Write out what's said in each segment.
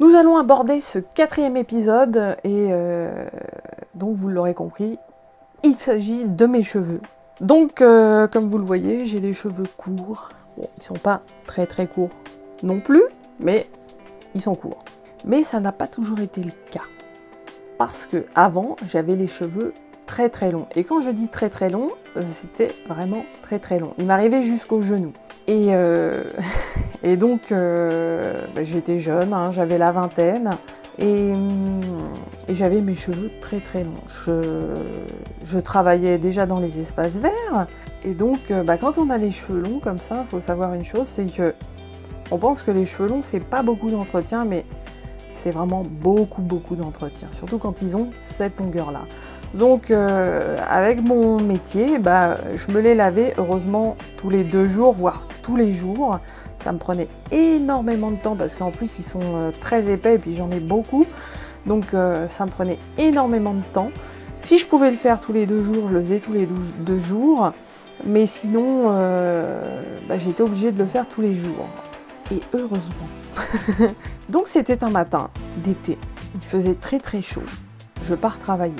Nous allons aborder ce 4e épisode et donc vous l'aurez compris, il s'agit de mes cheveux. Donc comme vous le voyez, j'ai les cheveux courts. Bon, ils sont pas très courts non plus, mais ils sont courts. Mais ça n'a pas toujours été le cas. Parce que avant, j'avais les cheveux très longs. Et quand je dis très long, c'était vraiment très long. Il m'arrivait jusqu'aux genoux. Et donc, j'étais jeune, hein, j'avais la vingtaine. Et j'avais mes cheveux très longs. Je travaillais déjà dans les espaces verts. Et donc, quand on a les cheveux longs comme ça, il faut savoir une chose, c'est que on pense que les cheveux longs, c'est pas beaucoup d'entretien, mais c'est vraiment beaucoup d'entretien. Surtout quand ils ont cette longueur-là. Donc, avec mon métier, je me les lavais, heureusement, tous les 2 jours, voire tous les jours. Ça me prenait énormément de temps parce qu'en plus, ils sont très épais et puis j'en ai beaucoup. Donc, ça me prenait énormément de temps. Si je pouvais le faire tous les 2 jours, je le faisais tous les 2 jours. Mais sinon, j'étais obligée de le faire tous les jours. Et heureusement. Donc, c'était un matin d'été. Il faisait très chaud. Je pars travailler.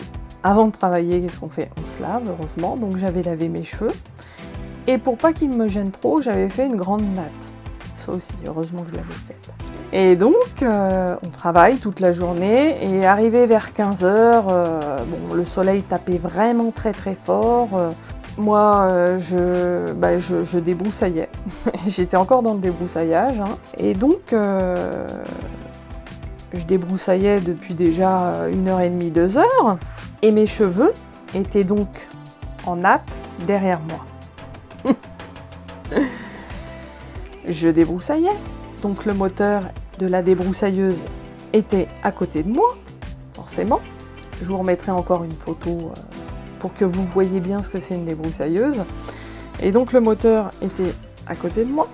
Avant de travailler, qu'est-ce qu'on fait? On se lave, heureusement. Donc, j'avais lavé mes cheveux. Et pour pas qu'ils me gênent trop, j'avais fait une grande natte. Ça aussi, heureusement que je l'avais faite. Et donc, on travaille toute la journée. Et arrivé vers 15h, le soleil tapait vraiment très fort. Moi, je débroussaillais. J'étais encore dans le débroussaillage. Hein. Et donc, je débroussaillais depuis déjà 1h30, 2h. Et mes cheveux étaient donc en natte derrière moi. Je débroussaillais. Donc le moteur de la débroussailleuse était à côté de moi, forcément. Je vous remettrai encore une photo pour que vous voyez bien ce que c'est une débroussailleuse. Et donc le moteur était à côté de moi.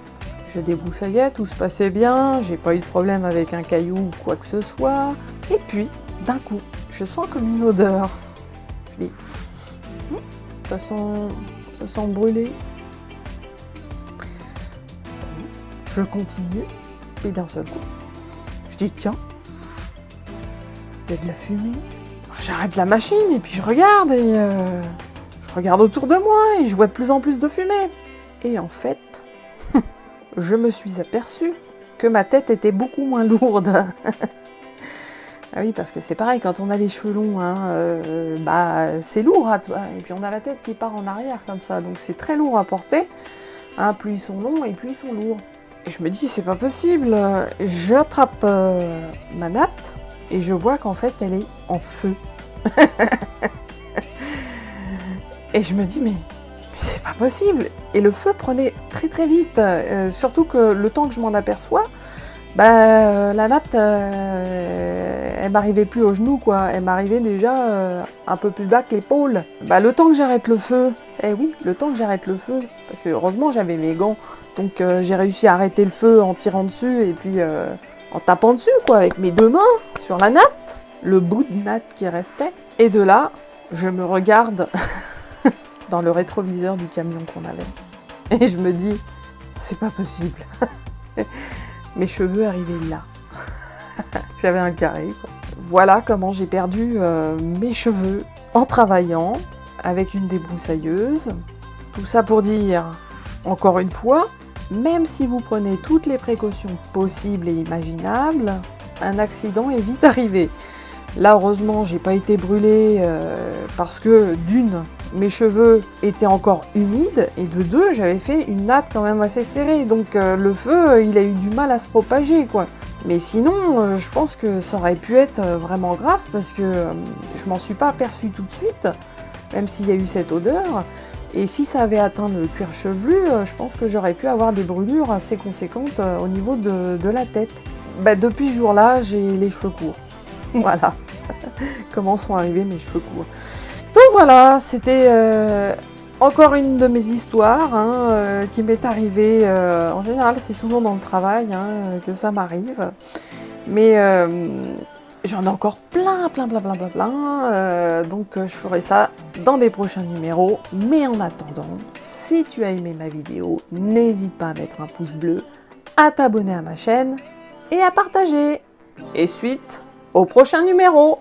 Je débroussaillais, tout se passait bien, j'ai pas eu de problème avec un caillou ou quoi que ce soit. Et puis, d'un coup, je sens comme une odeur. Je dis, ça sent brûlé. Je continue, et d'un seul coup, je dis, tiens, il y a de la fumée. J'arrête la machine et puis je regarde je regarde autour de moi et je vois de plus en plus de fumée. Et en fait, je me suis aperçue que ma tête était beaucoup moins lourde. Ah oui, parce que c'est pareil, quand on a les cheveux longs, c'est lourd. Et puis on a la tête qui part en arrière comme ça, donc c'est très lourd à porter. Hein, plus ils sont longs et plus ils sont lourds. Et je me dis, c'est pas possible. J'attrape ma natte et je vois qu'en fait, elle est en feu. Et je me dis, mais c'est pas possible. Et le feu prenait très vite. Surtout que le temps que je m'en aperçois, la natte, elle m'arrivait plus au genou, quoi. Elle m'arrivait déjà un peu plus bas que l'épaule. Le temps que j'arrête le feu, parce que heureusement j'avais mes gants, donc j'ai réussi à arrêter le feu en tirant dessus et puis en tapant dessus, quoi, avec mes 2 mains sur la natte, le bout de natte qui restait. Et de là, je me regarde dans le rétroviseur du camion qu'on avait. Et je me dis, c'est pas possible. Mes cheveux arrivaient là. J'avais un carré, quoi. Voilà comment j'ai perdu mes cheveux en travaillant avec une débroussailleuse. Tout ça pour dire, encore une fois, même si vous prenez toutes les précautions possibles et imaginables, un accident est vite arrivé. Là, heureusement, j'ai pas été brûlée parce que d'une, mes cheveux étaient encore humides et de 2, j'avais fait une natte quand même assez serrée. Donc le feu, il a eu du mal à se propager, quoi. Mais sinon, je pense que ça aurait pu être vraiment grave parce que je m'en suis pas aperçue tout de suite, même s'il y a eu cette odeur. Et si ça avait atteint le cuir chevelu, je pense que j'aurais pu avoir des brûlures assez conséquentes au niveau de la tête. Depuis ce jour-là, j'ai les cheveux courts. Voilà comment sont arrivés mes cheveux courts. Donc voilà, c'était encore une de mes histoires qui m'est arrivée. En général, c'est souvent dans le travail que ça m'arrive. Mais j'en ai encore plein. Donc je ferai ça dans des prochains numéros. Mais en attendant, si tu as aimé ma vidéo, n'hésite pas à mettre un pouce bleu, à t'abonner à ma chaîne et à partager. Et suite au prochain numéro.